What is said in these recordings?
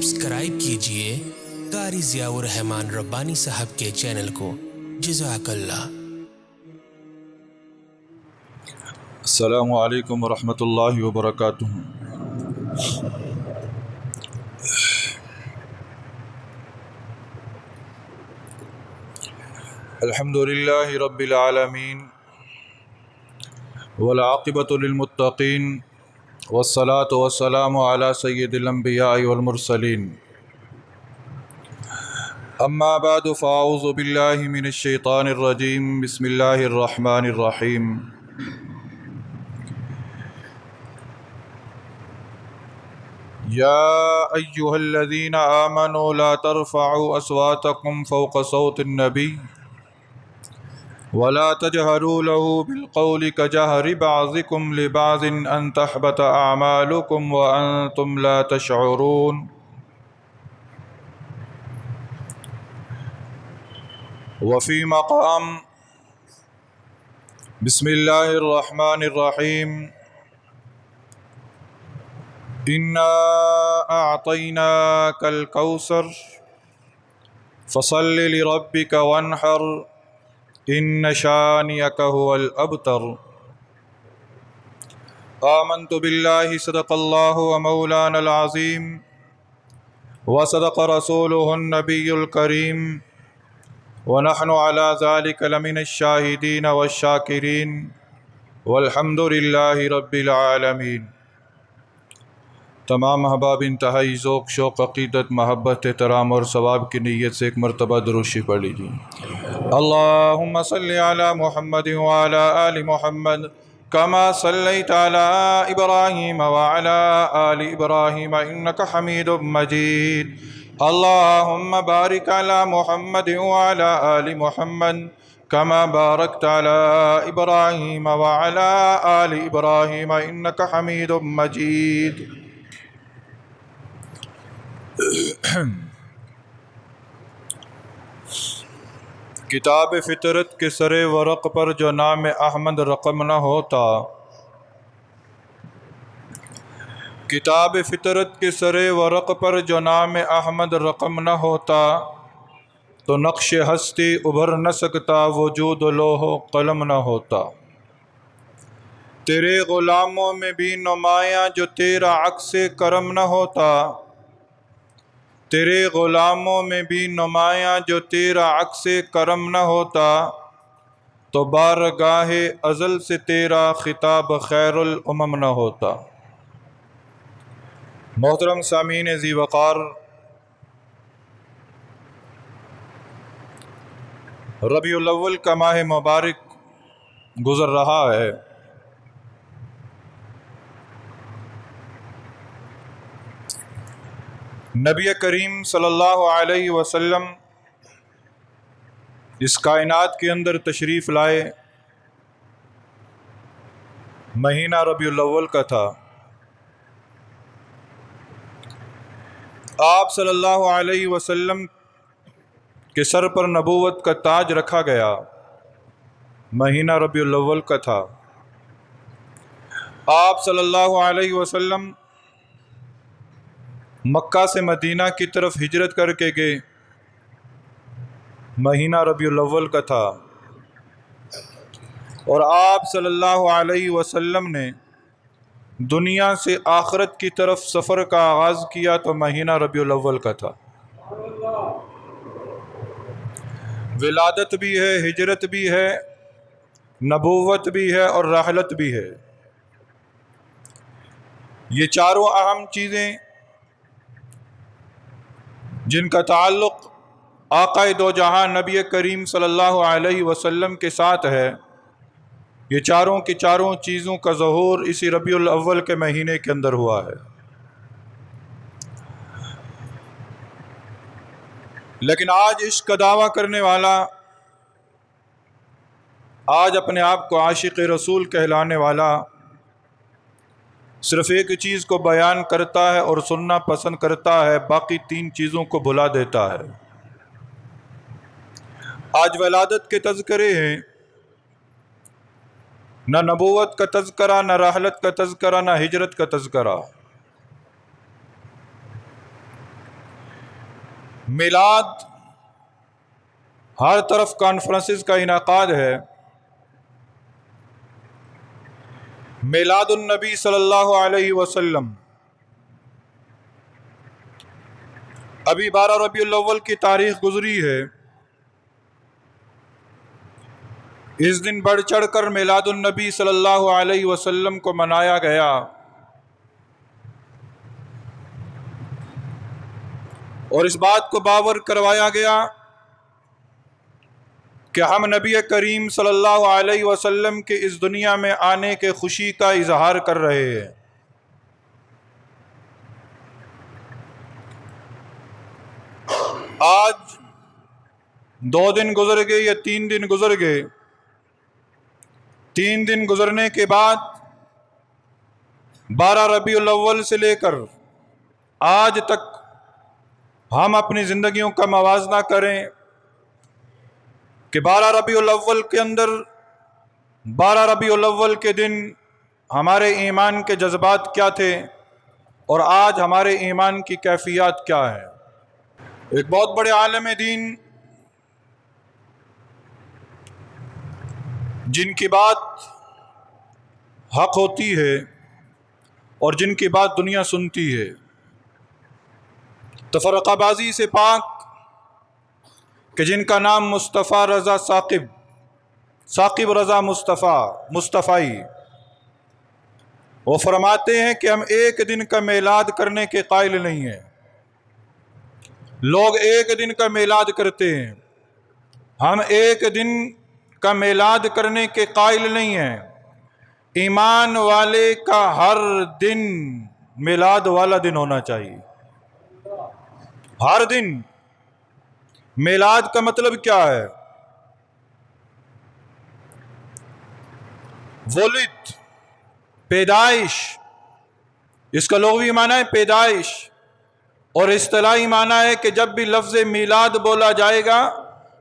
Subscribe کیجئے قاری ضیاء الرحمن ربانی صاحب کے چینل کو۔ جزاک اللہ۔ السلام علیکم ورحمۃ اللہ وبرکاتہ۔ الحمد للہ رب العالمین والعاقبۃ للمتقین والصلاة والسلام علی سید الانبیاء والمرسلین، اما بعد فاعوذ باللہ من الشیطان الرجیم، بسم اللہ الرحمن الرحیم۔ یا ایہا الذین آمنوا لا ترفعوا اصواتکم فوق صوت النبی ولا تجهروا له بالقول كجهر بعضكم لبعض ان تحبط اعمالكم وانتم لا تشعرون۔ وفي مقام بسم اللہ الرحمن الرحیم، انا اعطیناک الکوثر فصل لربک وانحر ان شانئک هو الابتر۔ آمنت باللہ صدق اللہ مولانا العظیم وصدق رسولہ النبی الکریم ونحن على ذلك لمن الشاہدین والشاکرین والحمد للہ رب العالمین۔ تمام احباب انتہائی ذوق، شوق، عقیدت، محبت، احترام اور ثواب کی نیت سے ایک مرتبہ درود شریف پڑھ لیجیے۔ اللہم صلی علی محمد وعلی آل محمد کما صلیت علی ابراہیم وعلی آل ابراہیم انک حمید مجید۔ اللہم بارک علی محمد وعلی آل محمد کما بارکت علی ابراہیم وعلی آل ابراہیم انک حمید مجید۔ کتاب فطرت کے سر ورق پر جو نام احمد رقم نہ ہوتا، کتاب فطرت کے سر ورق پر جو نام احمد رقم نہ ہوتا، تو نقش ہستی ابھر نہ سکتا، وجود لوح و قلم نہ ہوتا۔ تیرے غلاموں میں بھی نمایاں جو تیرا عکس کرم نہ ہوتا، تیرے غلاموں میں بھی نمایاں جو تیرا عکس کرم نہ ہوتا، تو بارگاہ ازل سے تیرا خطاب خیر الامم نہ ہوتا۔ محترم سامعین ذی وقار، ربیع الاول کا ماہ مبارک گزر رہا ہے۔ نبی کریم صلی اللہ علیہ وسلم اس کائنات کے اندر تشریف لائے، مہینہ ربیع الاول کا تھا۔ آپ صلی اللہ علیہ وسلم کے سر پر نبوت کا تاج رکھا گیا، مہینہ ربیع الاول کا تھا۔ آپ صلی اللہ علیہ وسلم مکہ سے مدینہ کی طرف ہجرت کر کے گئے، مہینہ ربیع الاول کا تھا۔ اور آپ صلی اللہ علیہ وسلم نے دنیا سے آخرت کی طرف سفر کا آغاز کیا تو مہینہ ربیع الاول کا تھا۔ ولادت بھی ہے، ہجرت بھی ہے، نبوت بھی ہے اور رحلت بھی ہے۔ یہ چاروں اہم چیزیں جن کا تعلق آقا دو جہاں نبی کریم صلی اللہ علیہ وسلم کے ساتھ ہے، یہ چاروں کی چاروں چیزوں کا ظہور اسی ربیع الاول کے مہینے کے اندر ہوا ہے۔ لیکن آج عشق کا دعویٰ کرنے والا، آج اپنے آپ کو عاشق رسول کہلانے والا، صرف ایک چیز کو بیان کرتا ہے اور سننا پسند کرتا ہے، باقی تین چیزوں کو بھلا دیتا ہے۔ آج ولادت کے تذکرے ہیں، نہ نبوت کا تذکرہ، نہ رحلت کا تذکرہ، نہ ہجرت کا تذکرہ۔ میلاد ہر طرف کانفرنسز کا انعقاد ہے. میلاد النبی صلی اللہ علیہ وسلم ابھی 12 ربیع الاول کی تاریخ گزری ہے. اس دن بڑھ چڑھ کر میلاد النبی صلی اللہ علیہ وسلم کو منایا گیا. اور اس بات کو باور کروایا گیا کہ ہم نبی کریم صلی اللہ علیہ وسلم کے اس دنیا میں آنے کے خوشی کا اظہار کر رہے ہیں. آج 2 دن گزر گئے یا 3 دن گزر گئے. 3 دن گزرنے کے بعد 12 ربیع الاول سے لے کر آج تک ہم اپنی زندگیوں کا موازنہ کریں کہ 12 ربیع الاول کے اندر 12 ربیع الاول کے دن ہمارے ایمان کے جذبات کیا تھے اور آج ہمارے ایمان کی کیفیات کیا ہے. ایک بہت بڑے عالم دین جن کی بات حق ہوتی ہے اور جن کی بات دنیا سنتی ہے، تفرقہ بازی سے پاک، کہ جن کا نام مصطفیٰ رضا ثاقب رضا مصطفی، وہ فرماتے ہیں کہ ہم ایک دن کا میلاد کرنے کے قائل نہیں ہیں. لوگ ایک دن کا میلاد کرتے ہیں، ہم ایک دن کا میلاد کرنے کے قائل نہیں ہیں. ایمان والے کا ہر دن میلاد والا دن ہونا چاہیے. ہر دن. میلاد کا مطلب کیا ہے؟ ولد، پیدائش. اس کا لغوی معنی ہے پیدائش، اور اصطلاحی معنی ہے کہ جب بھی لفظ میلاد بولا جائے گا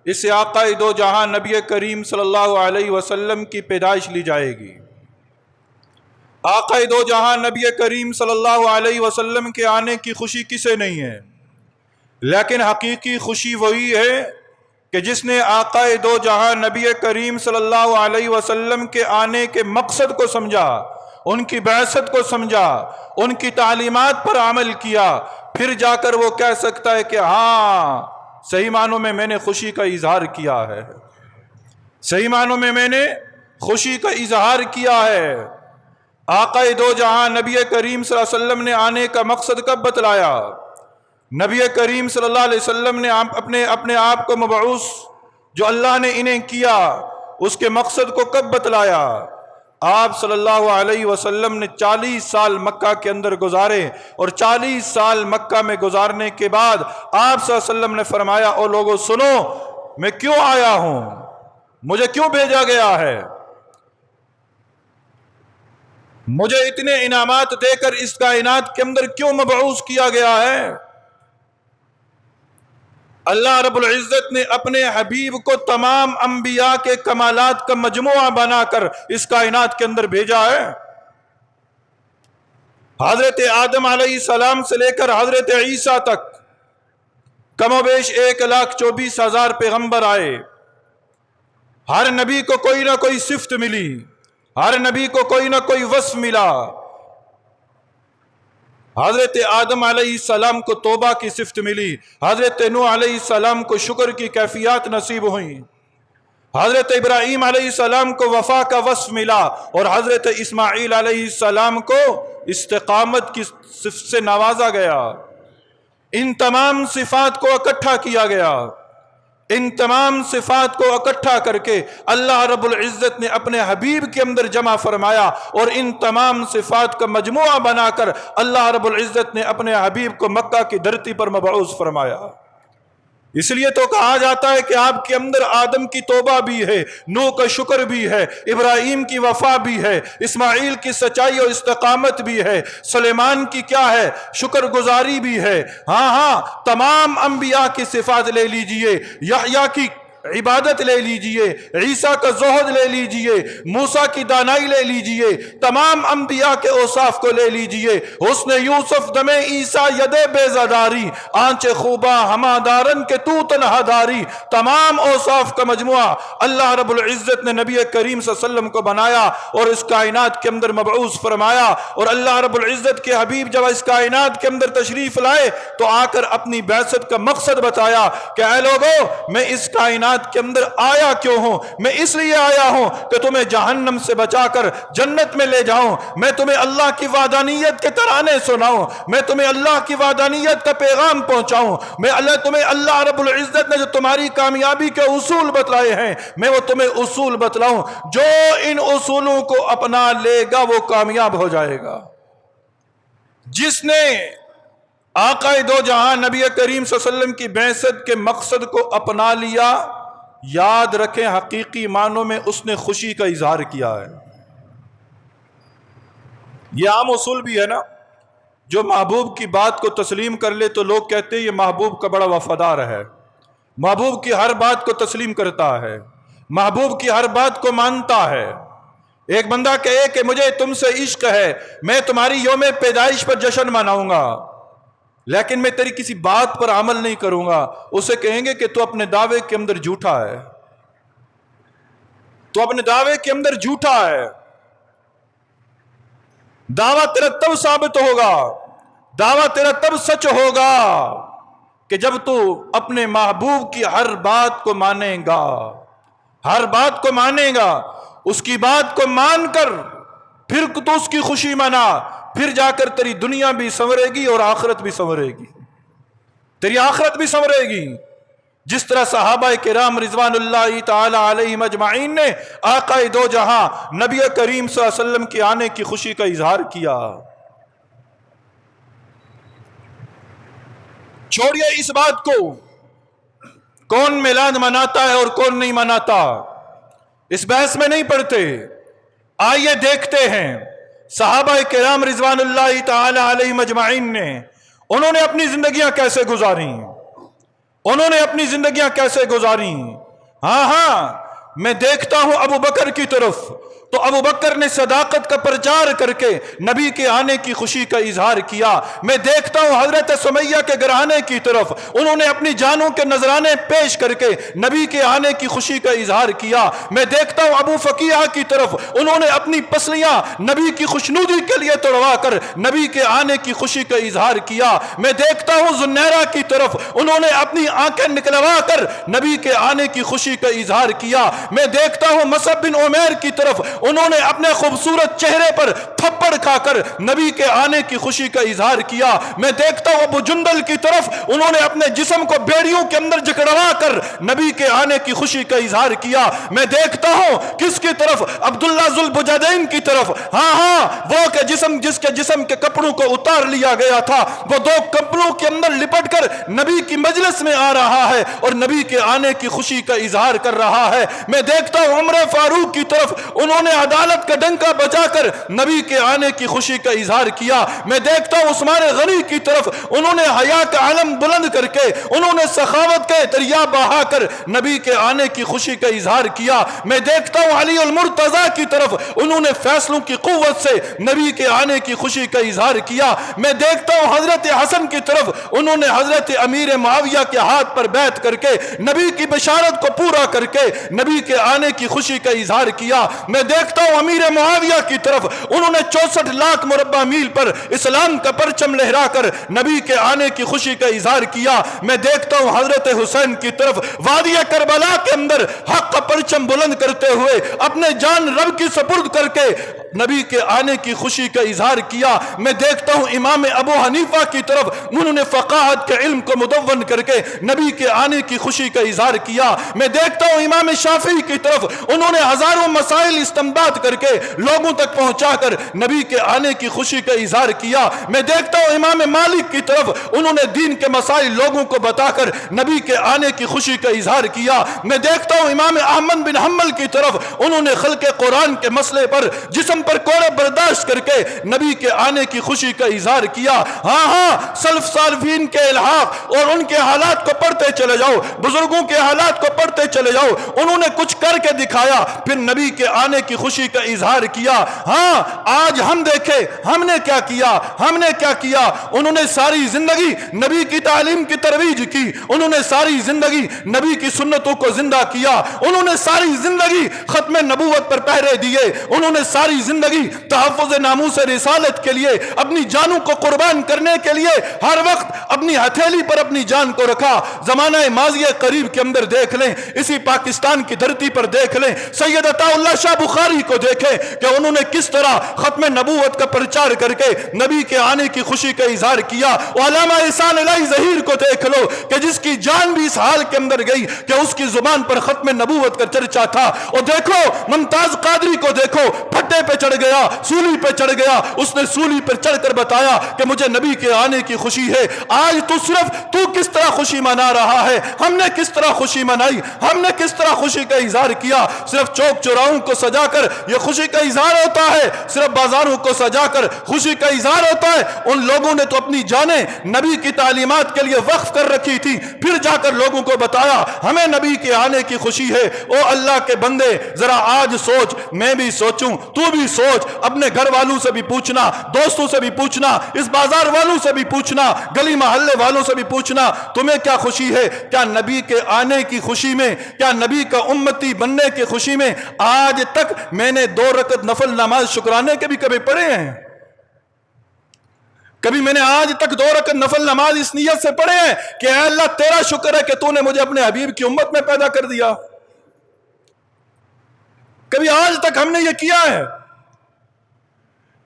اس سے آقا دو جہاں نبی کریم صلی اللہ علیہ وسلم کی پیدائش لی جائے گی. آقا دو جہاں نبی کریم صلی اللہ علیہ وسلم کے آنے کی خوشی کسے نہیں ہے؟ لیکن حقیقی خوشی وہی ہے کہ جس نے آقا دو جہاں نبی کریم صلی اللہ علیہ وسلم کے آنے کے مقصد کو سمجھا، ان کی بعثت کو سمجھا، ان کی تعلیمات پر عمل کیا، پھر جا کر وہ کہہ سکتا ہے کہ ہاں صحیح معنوں میں نے خوشی کا اظہار کیا ہے. صحیح معنوں میں نے خوشی کا اظہار کیا ہے. آقا دو جہاں نبی کریم صلی اللہ علیہ وسلم نے آنے کا مقصد کب بتلایا؟ نبی کریم صلی اللہ علیہ وسلم نے اپنے آپ کو مبعوث جو اللہ نے انہیں کیا اس کے مقصد کو کب بتلایا؟ آپ صلی اللہ علیہ وسلم نے 40 سال مکہ کے اندر گزارے، اور 40 سال مکہ میں گزارنے کے بعد آپ صلی اللہ علیہ وسلم نے فرمایا او لوگوں سنو، میں کیوں آیا ہوں، مجھے کیوں بھیجا گیا ہے، مجھے اتنے انعامات دے کر اس کائنات کے اندر کیوں مبعوث کیا گیا ہے؟ اللہ رب العزت نے اپنے حبیب کو تمام انبیاء کے کمالات کا مجموعہ بنا کر اس کائنات کے اندر بھیجا ہے. حضرت آدم علیہ السلام سے لے کر حضرت عیسیٰ تک کم و بیش 1,24,000 پیغمبر آئے. ہر نبی کو کوئی نہ کوئی صفت ملی، ہر نبی کو کوئی نہ کوئی وصف ملا. حضرت آدم علیہ السلام کو توبہ کی صفت ملی، حضرت نوح علیہ السلام کو شکر کی کیفیات نصیب ہوئیں، حضرت ابراہیم علیہ السلام کو وفا کا وصف ملا، اور حضرت اسماعیل علیہ السلام کو استقامت کی صفت سے نوازا گیا. ان تمام صفات کو اکٹھا کیا گیا. ان تمام صفات کو اکٹھا کر کے اللہ رب العزت نے اپنے حبیب کے اندر جمع فرمایا، اور ان تمام صفات کا مجموعہ بنا کر اللہ رب العزت نے اپنے حبیب کو مکہ کی دھرتی پر مبعوث فرمایا. اس لیے تو کہا جاتا ہے کہ آپ کے اندر آدم کی توبہ بھی ہے، نوح کا شکر بھی ہے، ابراہیم کی وفا بھی ہے، اسماعیل کی سچائی اور استقامت بھی ہے، سلیمان کی کیا ہے، شکر گزاری بھی ہے. ہاں تمام انبیاء کی صفات لے لیجئے. یحییٰ کی عبادت لے لیجئے، عیسیٰ کا زہد لے لیجئے، موسیٰ کی دانائی لے لیجئے، تمام انبیاء کے اوصاف کو لے لیجئے، حسن یوسف دم عیسیٰ ید بیزداری، آنچ خوبا ہما دارن کے تو تنہا داری، تمام اوصاف کا مجموعہ اللہ رب العزت نے نبی کریم صلی اللہ علیہ وسلم کو بنایا اور اس کائنات کے اندر مبعوث فرمایا۔ اور اللہ رب العزت کے حبیب جب اس کائنات کے اندر تشریف لائے تو آ کر اپنی بعثت کا مقصد بتایا کہ اے لوگو، میں اس کائنات کے اندر آیا کیوں ہوں؟ میں اس لیے آیا ہوں کہ تمہیں جہنم سے بچا کر جنت میں لے جاؤں، میں تمہیں اللہ کی وحدانیت کے ترانے سناؤں، میں تمہیں اللہ کی وحدانیت کا پیغام پہنچاؤں، تمہیں اللہ رب العزت نے جو تمہاری کامیابی کے اصول بتلائے ہیں میں وہ تمہیں اصول بتلاؤں، جو ان اصولوں کو اپنا لے گا وہ کامیاب ہو جائے گا۔ جس نے آقا دو جہاں نبی کریم صلی اللہ علیہ وسلم کی بعثت کے مقصد کو اپنا لیا، یاد رکھیں حقیقی معنوں میں اس نے خوشی کا اظہار کیا ہے۔ یہ عام اصول بھی ہے نا، جو محبوب کی بات کو تسلیم کر لے تو لوگ کہتے ہیں یہ محبوب کا بڑا وفادار ہے، محبوب کی ہر بات کو تسلیم کرتا ہے، محبوب کی ہر بات کو مانتا ہے۔ ایک بندہ کہے کہ مجھے تم سے عشق ہے، میں تمہاری یوم پیدائش پر جشن مناؤں گا لیکن میں تیری کسی بات پر عمل نہیں کروں گا، اسے کہیں گے کہ تو اپنے دعوے کے اندر جھوٹا ہے، تو اپنے دعوے کے اندر جھوٹا ہے۔ دعویٰ تیرا تب ثابت ہوگا، دعویٰ تیرا تب سچ ہوگا کہ جب تو اپنے محبوب کی ہر بات کو مانے گا، ہر بات کو مانے گا، اس کی بات کو مان کر پھر تو اس کی خوشی منا، پھر جا کر تیری دنیا بھی سنورے گی اور آخرت بھی سنورے گی، تیری آخرت بھی سنورے گی۔ جس طرح صحابہ کرام رضوان اللہ تعالی علیہم اجمعین نے آقا دو جہاں نبی کریم صلی اللہ علیہ وسلم کے آنے کی خوشی کا اظہار کیا۔ چھوڑیے اس بات کو کون میلاد مناتا ہے اور کون نہیں مناتا، اس بحث میں نہیں پڑتے۔ آئیے دیکھتے ہیں صحابہ کرام رضوان اللہ تعالی علیہم اجمعین نے انہوں نے اپنی زندگیاں کیسے گزاری، انہوں نے اپنی زندگیاں کیسے گزاری۔ ہاں میں دیکھتا ہوں ابو بکر کی طرف تو ابو بکر نے صداقت کا پرچار کر کے نبی کے آنے کی خوشی کا اظہار کیا۔ میں دیکھتا ہوں حضرت سمیہ کے گھرانے کی طرف انہوں نے اپنی جانوں کے نذرانے پیش کر کے نبی کے آنے کی خوشی کا اظہار کیا۔ میں دیکھتا ہوں ابو فقیہ کی طرف انہوں نے اپنی پسلیاں نبی کی خوشنودی کے لیے توڑوا کر نبی کے آنے کی خوشی کا اظہار کیا۔ میں دیکھتا ہوں زنیرہ کی طرف انہوں نے اپنی آنکھیں نکلوا کر نبی کے آنے کی خوشی کا اظہار کیا۔ میں دیکھتا ہوں مصعب بن عمیر کی طرف انہوں نے اپنے خوبصورت چہرے پر تھپڑ کھا کر نبی کے آنے کی خوشی کا اظہار کیا۔ میں دیکھتا ہوں ابو جندل کی طرف انہوں نے اپنے جسم کو بیڑیوں کے اندر جکڑوا کر نبی کے آنے کی خوشی کا اظہار کیا۔ میں دیکھتا ہوں کس کی طرف، عبداللہ ذوالبجدین کی طرف، ہاں وہ کہ جس کے جسم کے کپڑوں کو اتار لیا گیا تھا، وہ دو کپڑوں کے اندر لپٹ کر نبی کی مجلس میں آ رہا ہے اور نبی کے آنے کی خوشی کا اظہار کر رہا ہے۔ میں دیکھتا ہوں عمر فاروق کی طرف انہوں نے عدالت کا ڈنکا بجا کر نبی کے آنے کی خوشی کا اظہار کیا۔ میں دیکھتا ہوں عثمان غنی کی طرف انہوں نے حیا کا علم بلند کر کے انہوں نے سخاوت کے دریا بہا کر نبی کے آنے کی خوشی کا اظہار کیا۔ میں دیکھتا ہوں علی المرتضی کی طرف انہوں نے فیصلوں کی قوت سے نبی کے آنے کی خوشی کا اظہار کیا۔ میں دیکھتا ہوں حضرت حسن کی طرف انہوں نے حضرت امیر معاویہ کے ہاتھ پر بیعت کر کے نبی کی بشارت کو پورا کر کے نبی کے آنے کی خوشی کا اظہار کیا۔ میں دیکھتا ہوں امیر معاویہ کی طرف انہوں نے 64 لاکھ مربع میل پر اسلام کا پرچم لہرا کر نبی کے آنے کی خوشی کا اظہار کیا۔ میں دیکھتا ہوں حضرت حسین کی طرف وادی کربلا کے اندر حق کا پرچم بلند کرتے ہوئے اپنے جان رب کی سپرد کر کے نبی کے آنے کی خوشی کا اظہار کیا۔ میں دیکھتا ہوں امام ابو حنیفہ کی طرف انہوں نے فقاہت کے علم کو مدون کر کے نبی کے آنے کی خوشی کا اظہار کیا۔ میں دیکھتا ہوں امام شافعی کی طرف انہوں نے ہزاروں مسائل استنباط کر کے لوگوں تک پہنچا کر نبی کے آنے کی خوشی کا اظہار کیا۔ میں دیکھتا ہوں امام مالک کی طرف انہوں نے دین کے مسائل لوگوں کو بتا کر نبی کے آنے کی خوشی کا اظہار کیا۔ میں دیکھتا ہوں امام احمد بن حنبل کی طرف انہوں نے خلق قرآن کے مسئلے پر جسم پر کوڑے برداشت کر کے نبی کے آنے کی خوشی کا اظہار کیا۔ ہاں سلف صالحین کے الحاق اور ان کے حالات کو پڑھتے چلے جاؤ، بزرگوں کے حالات کو پڑھتے چلے جاؤ، انہوں نے کچھ کر کے دکھایا، پھر نبی کے آنے کی خوشی کا اظہار کیا۔ ہاں آج ہم دیکھیں ہم نے کیا کیا، ہم نے کیا کیا۔ انہوں نے ساری زندگی نبی کی تعلیم کی ترویج کی، انہوں نے ساری زندگی نبی کی سنتوں کو زندہ کیا، انہوں نے ساری زندگی ختم نبوت پر پہرے دیے، انہوں نے ساری زندگی تحفظ ناموس رسالت کے لیے اپنی جانوں کو قربان کرنے کے لیے ہر وقت اپنی ہتھیلی پر اپنی جان کو رکھا۔ زمانہ ماضی قریب کے اندر دیکھ لیں، اسی پاکستان کی دھرتی پر دیکھ لیں، سید عطا اللہ شاہ بخاری کو دیکھیں کہ انہوں نے کس طرح ختم نبوت کا پرچار کر کے نبی کے آنے کی خوشی کا اظہار کیا۔ علامہ احسان الہی ظہیر کو دیکھ لو کہ جس کی جان بھی اس حال کے اندر گئی کہ اس کی زبان پر ختم نبوت کا چرچا تھا۔ اور دیکھو ممتاز قادری کو دیکھو، پھٹے پہ چڑھ گیا، سولی پہ چڑھ گیا، اس نے سولی پر چڑھ کر بتایا کہ مجھے نبی کے آنے کی خوشی ہے۔ آج تو کس طرح خوشی منا رہا ہے، ہم نے کس طرح خوشی منائی، ہم نے کس طرح خوشی کا اظہار کیا۔ صرف چوک چوراہوں کو سجا کر یہ خوشی کا اظہار ہوتا ہے، صرف بازاروں کو سجا کر خوشی کا اظہار ہوتا ہے۔ ان لوگوں نے تو اپنی جانیں نبی کی تعلیمات کے لیے وقف کر رکھی تھی، پھر جا کر لوگوں کو بتایا ہمیں نبی کے آنے کی خوشی ہے۔ او اللہ کے بندے ذرا آج سوچ، میں بھی سوچوں، تو بھی سوچ، اپنے گھر والوں سے بھی پوچھنا، دوستوں سے بھی پوچھنا، اس بازار والوں سے بھی پوچھنا، گلی محلے والوں سے بھی پوچھنا، تمہیں کیا خوشی ہے؟ کیا نبی کے آنے کی خوشی میں، کیا نبی کا امتی بننے کی خوشی میں آج تک میں نے 2 رکعت نفل نماز شکرانے کے بھی کبھی پڑھے ہیں؟ کبھی میں نے آج تک 2 رکعت نفل نماز اس نیت سے پڑھے ہیں کہ اے اللہ تیرا شکر ہے کہ تو نے مجھے اپنے حبیب کی امت میں پیدا کر دیا؟ کبھی آج تک ہم نے یہ کیا ہے؟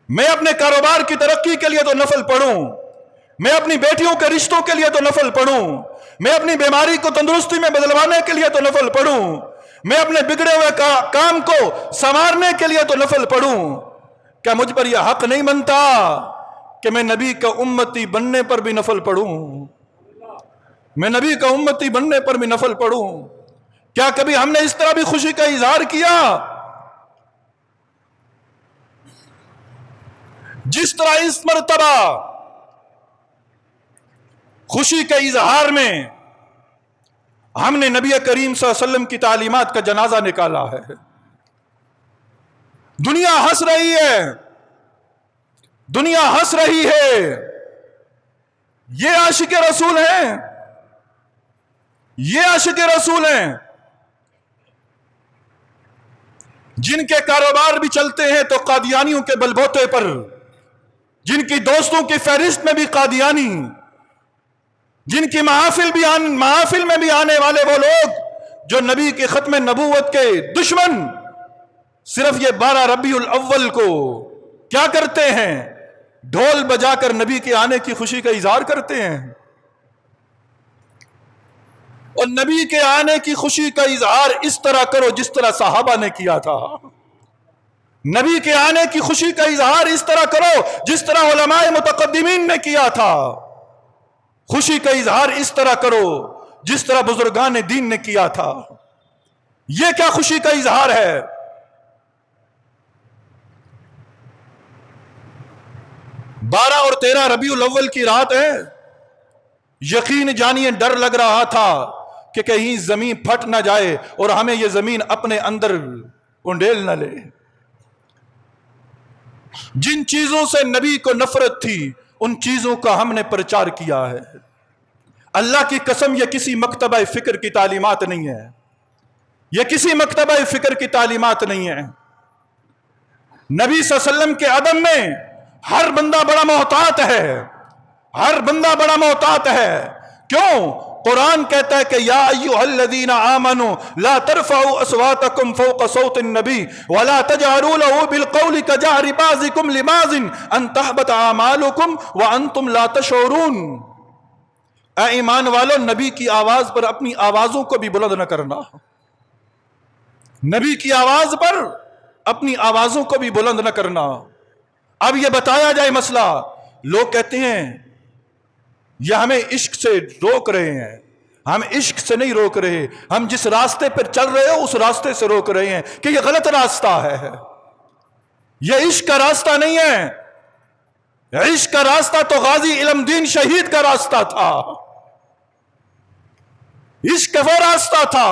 میں اپنے کاروبار کی ترقی کے لیے تو نفل پڑھوں، میں اپنی بیٹیوں کے رشتوں کے لیے تو نفل پڑھوں، میں اپنی بیماری کو تندرستی میں بدلوانے کے لیے تو نفل پڑھوں، میں اپنے بگڑے ہوئے کام کو سنوارنے کے لیے تو نفل پڑھوں۔ کیا مجھ پر یہ حق نہیں بنتا کہ میں نبی کا امتی بننے پر بھی نفل پڑھوں؟ میں نبی کا امتی بننے پر بھی نفل پڑھوں۔ کیا کبھی ہم نے اس طرح بھی خوشی کا اظہار کیا؟ جس طرح اس مرتبہ خوشی کے اظہار میں ہم نے نبی کریم صلی اللہ علیہ وسلم کی تعلیمات کا جنازہ نکالا ہے، دنیا ہنس رہی ہے، دنیا ہنس رہی ہے۔ یہ عاشق رسول ہیں، یہ عاشق رسول ہیں جن کے کاروبار بھی چلتے ہیں تو قادیانیوں کے بلبوتے پر، جن کی دوستوں کی فہرست میں بھی قادیانی، جن کی محافل میں بھی آنے والے وہ لوگ جو نبی کے ختم نبوت کے دشمن، صرف یہ 12 ربیع الاول کو کیا کرتے ہیں؟ ڈھول بجا کر نبی کے آنے کی خوشی کا اظہار کرتے ہیں۔ اور نبی کے آنے کی خوشی کا اظہار اس طرح کرو جس طرح صحابہ نے کیا تھا۔ نبی کے آنے کی خوشی کا اظہار اس طرح کرو جس طرح علماء متقدمین نے کیا تھا۔ خوشی کا اظہار اس طرح کرو جس طرح بزرگان دین نے کیا تھا۔ یہ کیا خوشی کا اظہار ہے؟ 12 اور 13 ربیع الاول کی رات ہے، یقین جانیے ڈر لگ رہا تھا کہ کہیں زمین پھٹ نہ جائے اور ہمیں یہ زمین اپنے اندر انڈیل نہ لے۔ جن چیزوں سے نبی کو نفرت تھی ان چیزوں کا ہم نے پرچار کیا ہے۔ اللہ کی قسم یہ کسی مکتبہ فکر کی تعلیمات نہیں ہے، یہ کسی مکتبہ فکر کی تعلیمات نہیں ہے۔ نبی صلی اللہ علیہ وسلم کے ادب میں ہر بندہ بڑا محتاط ہے، ہر بندہ بڑا محتاط ہے۔ کیوں؟ قرآن کہتا ہے کہ یا ایھا الذین آمنوا لا ترفعوا اصواتکم فوق صوت النبی ولا تجہروا له بالقول کجہر بعضکم لبعض ان تحبط اعمالکم وانتم لا تشعرون۔ اے ایمان والو، نبی کی آواز پر اپنی آوازوں کو بھی بلند نہ کرنا، نبی کی آواز پر اپنی آوازوں کو بھی بلند نہ کرنا۔ اب یہ بتایا جائے مسئلہ، لوگ کہتے ہیں یہ ہمیں عشق سے روک رہے ہیں۔ ہم عشق سے نہیں روک رہے، ہم جس راستے پر چل رہے ہو اس راستے سے روک رہے ہیں کہ یہ غلط راستہ ہے۔ یہ عشق کا راستہ نہیں ہے. عشق کا راستہ تو غازی علم دین شہید کا راستہ تھا. عشق کا وہ راستہ تھا.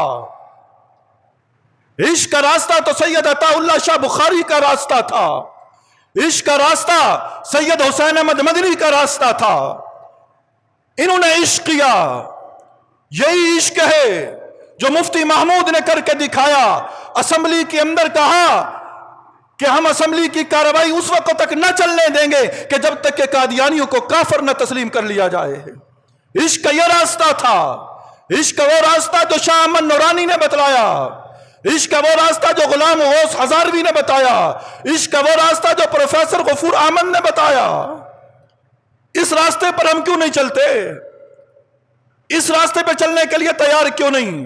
عشق کا راستہ تو سید عطا اللہ شاہ بخاری کا راستہ تھا. عشق کا راستہ سید حسین احمد مدنی کا راستہ تھا. انہوں نے عشق کیا. یہی عشق ہے جو مفتی محمود نے کر کے دکھایا. اسمبلی کے اندر کہا کہ ہم اسمبلی کی کارروائی اس وقت تک نہ چلنے دیں گے کہ جب تک کہ قادیانیوں کو کافر نہ تسلیم کر لیا جائے. عشق کا یہ راستہ تھا. عشق کا وہ راستہ جو شاہ احمد نورانی نے بتلایا. عشق کا وہ راستہ جو غلام غوث ہزاروی نے بتایا. عشق کا وہ راستہ جو پروفیسر غفور احمد نے بتایا. اس راستے پر ہم کیوں نہیں چلتے؟ اس راستے پہ چلنے کے لیے تیار کیوں نہیں؟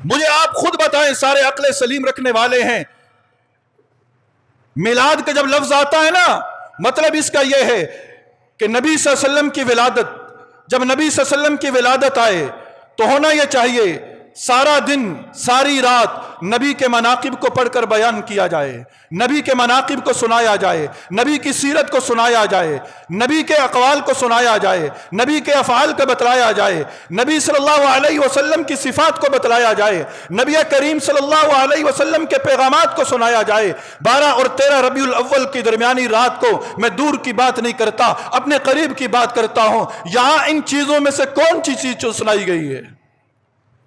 مجھے آپ خود بتائیں، سارے عقل سلیم رکھنے والے ہیں. میلاد کا جب لفظ آتا ہے نا، مطلب اس کا یہ ہے کہ نبی صلی اللہ علیہ وسلم کی ولادت، جب نبی صلی اللہ علیہ وسلم کی ولادت آئے تو ہونا یہ چاہیے سارا دن ساری رات نبی کے مناقب کو پڑھ کر بیان کیا جائے، نبی کے مناقب کو سنایا جائے، نبی کی سیرت کو سنایا جائے، نبی کے اقوال کو سنایا جائے، نبی کے افعال کو بتلایا جائے، نبی صلی اللہ علیہ وسلم کی صفات کو بتلایا جائے، نبی کریم صلی اللہ علیہ وسلم کے پیغامات کو سنایا جائے. 12 اور 13 ربیع الاول کی درمیانی رات کو میں دور کی بات نہیں کرتا، اپنے قریب کی بات کرتا ہوں. یہاں ان چیزوں میں سے کون سی چیز سنائی گئی ہے؟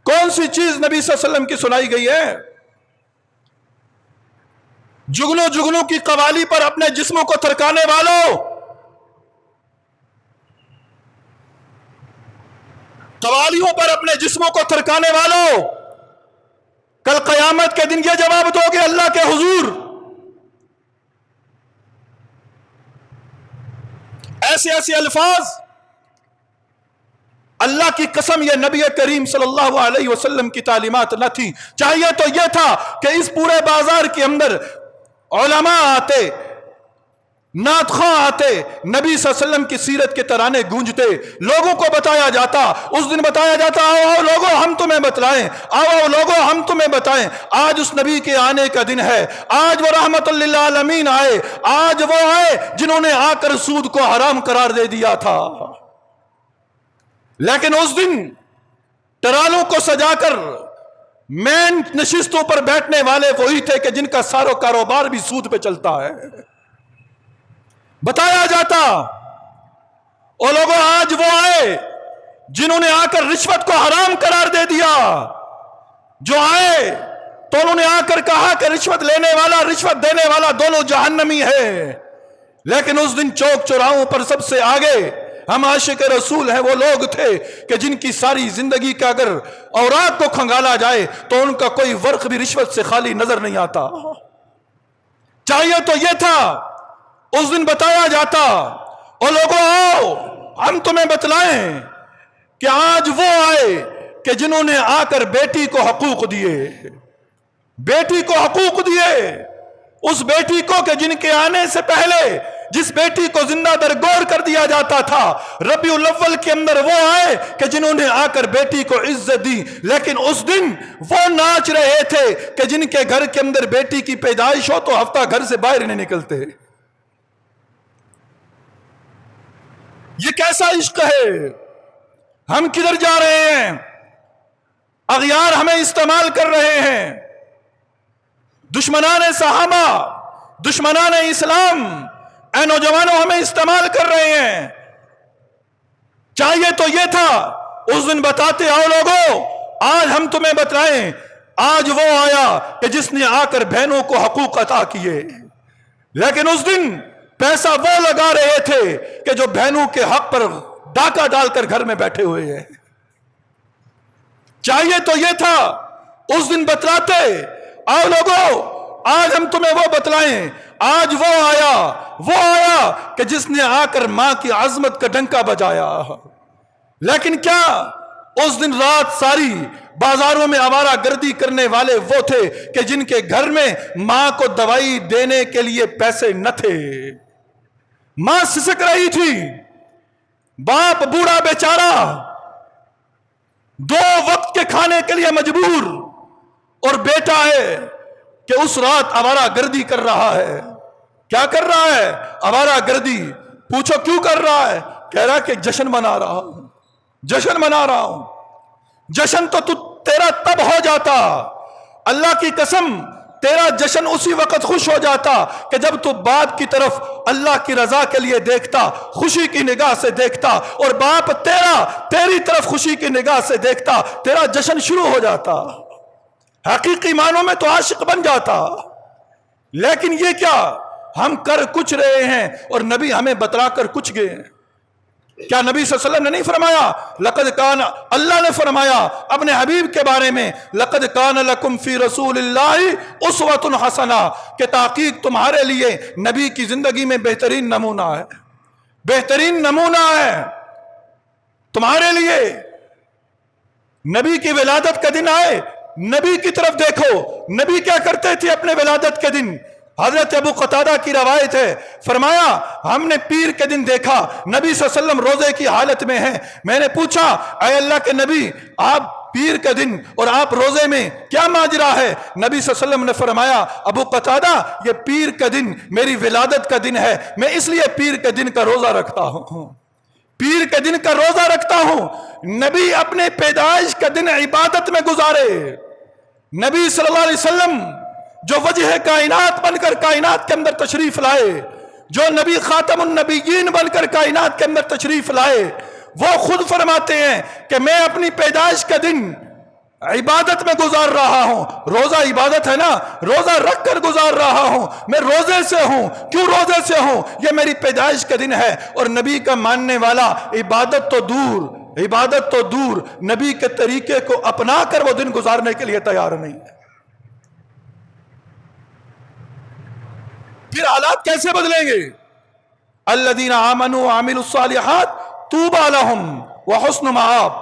کون سی چیز نبی صلی اللہ علیہ وسلم کی سنائی گئی ہے؟ جگنوں جگنوں کی قوالی پر اپنے جسموں کو تھرکانے والوں، قوالیوں پر اپنے جسموں کو تھرکانے والوں، کل قیامت کے دن یہ جواب دو گے اللہ کے حضور. ایسے ایسے الفاظ، اللہ کی قسم یہ نبی کریم صلی اللہ علیہ وسلم کی تعلیمات نہ تھی. چاہیے تو یہ تھا کہ اس پورے بازار کے اندر علماء آتے، نعت خواں آتے، نبی صلی اللہ علیہ وسلم کی سیرت کے ترانے گونجتے، لوگوں کو بتایا جاتا. اس دن بتایا جاتا، آؤ آؤ لوگوں ہم تمہیں بتلائیں، آؤ آؤ لوگوں ہم تمہیں بتائیں. آج اس نبی کے آنے کا دن ہے. آج وہ رحمت للعالمین آئے. آج وہ آئے جنہوں نے آ کر سود کو حرام قرار دے دیا تھا. لیکن اس دن ٹرالوں کو سجا کر مین نشستوں پر بیٹھنے والے وہی تھے کہ جن کا سارا کاروبار بھی سود پہ چلتا ہے. بتایا جاتا، او لوگوں آج وہ آئے جنہوں نے آ کر رشوت کو حرام قرار دے دیا. جو آئے تو انہوں نے آ کر کہا کہ رشوت لینے والا رشوت دینے والا دونوں جہنمی ہے. لیکن اس دن چوک چوراہوں پر سب سے آگے ہم عاشق رسول ہیں وہ لوگ تھے کہ جن کی ساری زندگی کا اگر اوراق کو کھنگالا جائے تو ان کا کوئی ورق بھی رشوت سے خالی نظر نہیں آتا. چاہیے تو یہ تھا اس دن بتایا جاتا، اور لوگوں آؤ ہم تمہیں بتلائیں کہ آج وہ آئے کہ جنہوں نے آ کر بیٹی کو حقوق دیے. بیٹی کو حقوق دیے. اس بیٹی کو کہ جن کے آنے سے پہلے جس بیٹی کو زندہ درگور کر دیا جاتا تھا، ربیع الاول کے اندر وہ آئے کہ جنہوں نے آ کر بیٹی کو عزت دی. لیکن اس دن وہ ناچ رہے تھے کہ جن کے گھر کے اندر بیٹی کی پیدائش ہو تو ہفتہ گھر سے باہر نہیں نکلتے. یہ کیسا عشق ہے؟ ہم کدھر جا رہے ہیں؟ اغیار ہمیں استعمال کر رہے ہیں. دشمنان صحابہ، دشمنان اسلام، اے نوجوانوں ہمیں استعمال کر رہے ہیں. چاہیے تو یہ تھا اس دن بتاتے، آؤ لوگوں آج ہم تمہیں بتلائیں. آج وہ آیا کہ جس نے آ کر بہنوں کو حقوق عطا کیے. لیکن اس دن پیسہ وہ لگا رہے تھے کہ جو بہنوں کے حق پر ڈاکہ ڈال کر گھر میں بیٹھے ہوئے ہیں. چاہیے تو یہ تھا اس دن بتلاتے، آؤ لوگوں آج ہم تمہیں وہ بتلائیں. آج وہ آیا کہ جس نے آ کر ماں کی عظمت کا ڈنکا بجایا. لیکن کیا اس دن رات ساری بازاروں میں آوارہ گردی کرنے والے وہ تھے کہ جن کے گھر میں ماں کو دوائی دینے کے لیے پیسے نہ تھے. ماں سسک رہی تھی، باپ بوڑھا بیچارہ 2 وقت کے کھانے کے لیے مجبور. اور بیٹا ہے کہ اس رات آوارہ گردی کر رہا ہے. کیا کر رہا ہے؟ آوارہ گردی. پوچھو کیوں کر رہا ہے؟ کہہ رہا کہ جشن منا رہا ہوں، جشن منا رہا ہوں. جشن تو تیرا تب ہو جاتا، اللہ کی قسم تیرا جشن اسی وقت خوش ہو جاتا کہ جب تو باپ کی طرف اللہ کی رضا کے لیے دیکھتا، خوشی کی نگاہ سے دیکھتا، اور باپ تیری طرف خوشی کی نگاہ سے دیکھتا، تیرا جشن شروع ہو جاتا، حقیقی معنوں میں تو عاشق بن جاتا. لیکن یہ کیا، ہم کر کچھ رہے ہیں اور نبی ہمیں بتلا کر کچھ گئے ہیں. کیا نبی صلی اللہ علیہ وسلم نے نہیں فرمایا؟ لقد کان، اللہ نے فرمایا اپنے حبیب کے بارے میں، لقد کان لکم فی رسول اللہ اسوۃ حسنہ، کہ تحقیق تمہارے لیے نبی کی زندگی میں بہترین نمونہ ہے، بہترین نمونہ ہے تمہارے لیے. نبی کی ولادت کا دن آئے، نبی کی طرف دیکھو، نبی کیا کرتے تھے اپنے ولادت کے دن. حضرت ابو قتادہ کی روایت ہے، فرمایا ہم نے پیر کے دن دیکھا نبی صلی اللہ علیہ وسلم روزے کی حالت میں ہیں. میں نے پوچھا اے اللہ کے نبی، آپ پیر کا دن اور آپ روزے میں کیا ماجرا ہے؟ نبی صلی اللہ علیہ وسلم نے فرمایا ابو قتادہ یہ پیر کا دن میری ولادت کا دن ہے، میں اس لیے پیر کے دن کا روزہ رکھتا ہوں، پیر کے دن کا روزہ رکھتا ہوں. نبی اپنے پیدائش کا دن عبادت میں گزارے. نبی صلی اللہ علیہ وسلم جو وجہ کائنات بن کر کائنات کے اندر تشریف لائے، جو نبی خاتم النبیین بن کر کائنات کے اندر تشریف لائے، وہ خود فرماتے ہیں کہ میں اپنی پیدائش کا دن عبادت میں گزار رہا ہوں. روزہ عبادت ہے نا، روزہ رکھ کر گزار رہا ہوں، میں روزے سے ہوں. کیوں روزے سے ہوں؟ یہ میری پیدائش کا دن ہے. اور نبی کا ماننے والا عبادت تو دور نبی کے طریقے کو اپنا کر وہ دن گزارنے کے لیے تیار نہیں ہے. پھر حالات کیسے بدلیں گے؟ الذین آمنوا وعملوا الصالحات طوبی لہم وحسن مآب.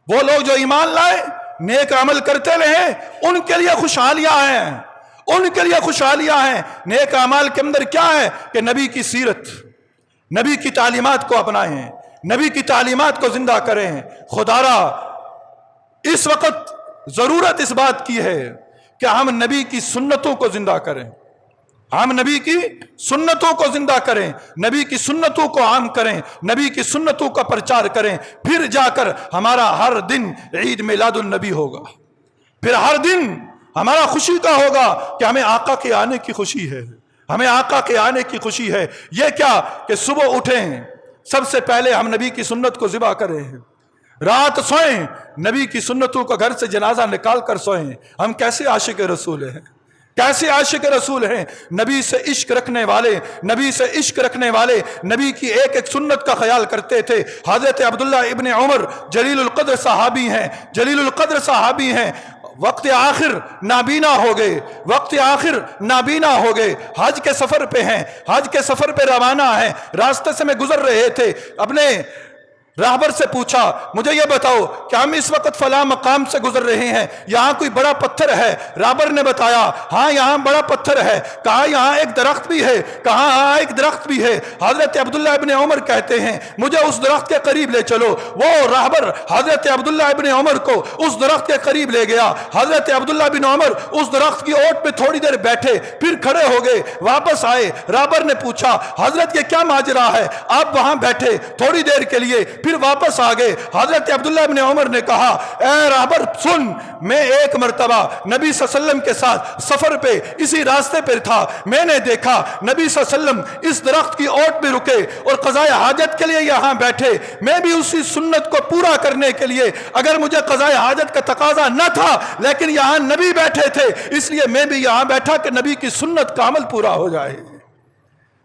وہ لوگ جو ایمان لائے، نیک عمل کرتے رہے، ان کے لیے خوشحالیاں ہیں، ان کے لیے خوشحالیاں ہیں. نیک اعمال کے اندر کیا ہے کہ نبی کی سیرت، نبی کی تعلیمات کو اپنائیں، نبی کی تعلیمات کو زندہ کریں. خدا را اس وقت ضرورت اس بات کی ہے کہ ہم نبی کی سنتوں کو زندہ کریں، ہم نبی کی سنتوں کو زندہ کریں، نبی کی سنتوں کو عام کریں، نبی کی سنتوں کا پرچار کریں. پھر جا کر ہمارا ہر دن عید میلاد النبی ہوگا، پھر ہر دن ہمارا خوشی کا ہوگا کہ ہمیں آقا کے آنے کی خوشی ہے، ہمیں آقا کے آنے کی خوشی ہے. یہ کیا کہ صبح اٹھیں، سب سے پہلے ہم نبی کی سنت کو ذبح کریں، رات سوئیں نبی کی سنتوں کا گھر سے جنازہ نکال کر سوئیں. ہم کیسے عاشق رسول ہیں، کیسے عاشق رسول ہیں، نبی سے عشق رکھنے والے، نبی سے عشق رکھنے والے نبی کی ایک ایک سنت کا خیال کرتے تھے. حضرت عبداللہ ابن عمر جلیل القدر صحابی ہیں، جلیل القدر صحابی ہیں. وقت آخر نابینا ہو گئے، وقت آخر نابینا ہو گئے، حج کے سفر پہ ہیں، حج کے سفر پہ روانہ ہیں. راستے سے میں گزر رہے تھے، اپنے راہبر سے پوچھا مجھے یہ بتاؤ کہ ہم اس وقت فلاں مقام سے گزر رہے ہیں، یہاں کوئی بڑا پتھر ہے؟ راہبر نے بتایا ہاں یہاں بڑا پتھر ہے. کہا یہاں ایک درخت بھی ہے؟ کہا ہاں ایک درخت بھی ہے. حضرت عبداللہ ابن عمر کہتے ہیں مجھے اس درخت کے قریب لے چلو. وہ راہبر حضرت عبداللہ ابن عمر کو اس درخت کے قریب لے گیا. حضرت عبداللہ ابن عمر اس درخت کی اوٹ پہ تھوڑی دیر بیٹھے، پھر کھڑے ہو گئے، واپس آئے. راہبر نے پوچھا حضرت یہ کیا ماجرا ہے؟ آپ وہاں بیٹھے تھوڑی دیر کے لیے پھر واپس آ گئے. حضرت عبداللہ ابن عمر نے کہا اے راہبر سن، میں ایک مرتبہ نبی صلی اللہ علیہ وسلم کے ساتھ سفر پہ اسی راستے پر تھا، میں نے دیکھا نبی صلی اللہ علیہ وسلم اس درخت کی اوٹ پہ رکے اور قضاء حاجت کے لیے یہاں بیٹھے. میں بھی اسی سنت کو پورا کرنے کے لیے، اگر مجھے قضاء حاجت کا تقاضا نہ تھا لیکن یہاں نبی بیٹھے تھے، اس لیے میں بھی یہاں بیٹھا کہ نبی کی سنت کا عمل پورا ہو جائے،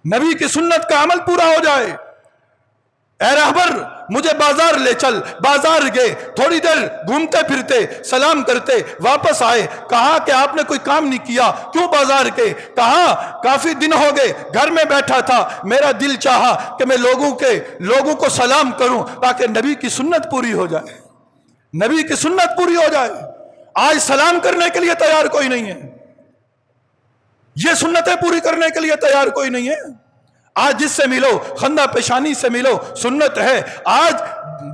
نبی کی سنت کا عمل پورا ہو جائے. اے رہبر مجھے بازار لے چل. بازار گئے، تھوڑی دیر گھومتے پھرتے سلام کرتے واپس آئے. کہا کہ آپ نے کوئی کام نہیں کیا، کیوں بازار گئے؟ کہا کافی دن ہو گئے گھر میں بیٹھا تھا، میرا دل چاہا کہ میں لوگوں کو سلام کروں تاکہ نبی کی سنت پوری ہو جائے، نبی کی سنت پوری ہو جائے. آج سلام کرنے کے لیے تیار کوئی نہیں ہے، یہ سنتیں پوری کرنے کے لیے تیار کوئی نہیں ہے. آج جس سے ملو خندہ پیشانی سے ملو، سنت ہے۔ آج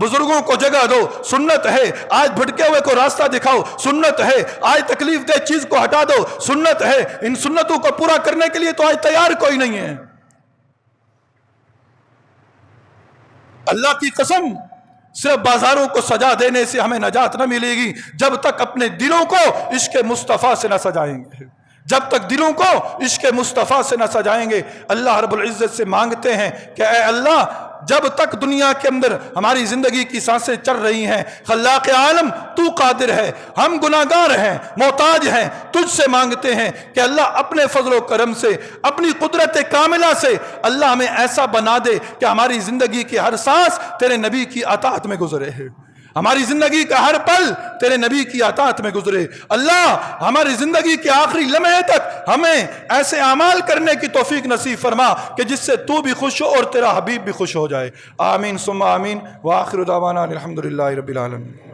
بزرگوں کو جگہ دو، سنت ہے۔ آج بھٹکے ہوئے کو راستہ دکھاؤ، سنت ہے۔ آج تکلیف دہ چیز کو ہٹا دو، سنت ہے۔ ان سنتوں کو پورا کرنے کے لیے تو آج تیار کوئی نہیں ہے۔ اللہ کی قسم، صرف بازاروں کو سجا دینے سے ہمیں نجات نہ ملے گی جب تک اپنے دلوں کو عشق مصطفیٰ سے نہ سجائیں گے، جب تک دلوں کو عشق مصطفیٰ سے نہ سجائیں گے۔ اللہ رب العزت سے مانگتے ہیں کہ اے اللہ، جب تک دنیا کے اندر ہماری زندگی کی سانسیں چل رہی ہیں، خلاق عالم تو قادر ہے، ہم گناہگار ہیں، محتاج ہیں، تجھ سے مانگتے ہیں کہ اللہ اپنے فضل و کرم سے، اپنی قدرت کاملہ سے اللہ ہمیں ایسا بنا دے کہ ہماری زندگی کی ہر سانس تیرے نبی کی اطاعت میں گزرے، ہماری زندگی کا ہر پل تیرے نبی کی اطاعت میں گزرے۔ اللہ ہماری زندگی کے آخری لمحے تک ہمیں ایسے اعمال کرنے کی توفیق نصیب فرما کہ جس سے تو بھی خوش ہو اور تیرا حبیب بھی خوش ہو جائے۔ آمین ثم آمین، وآخر دعوانا الحمدللہ رب العالمین۔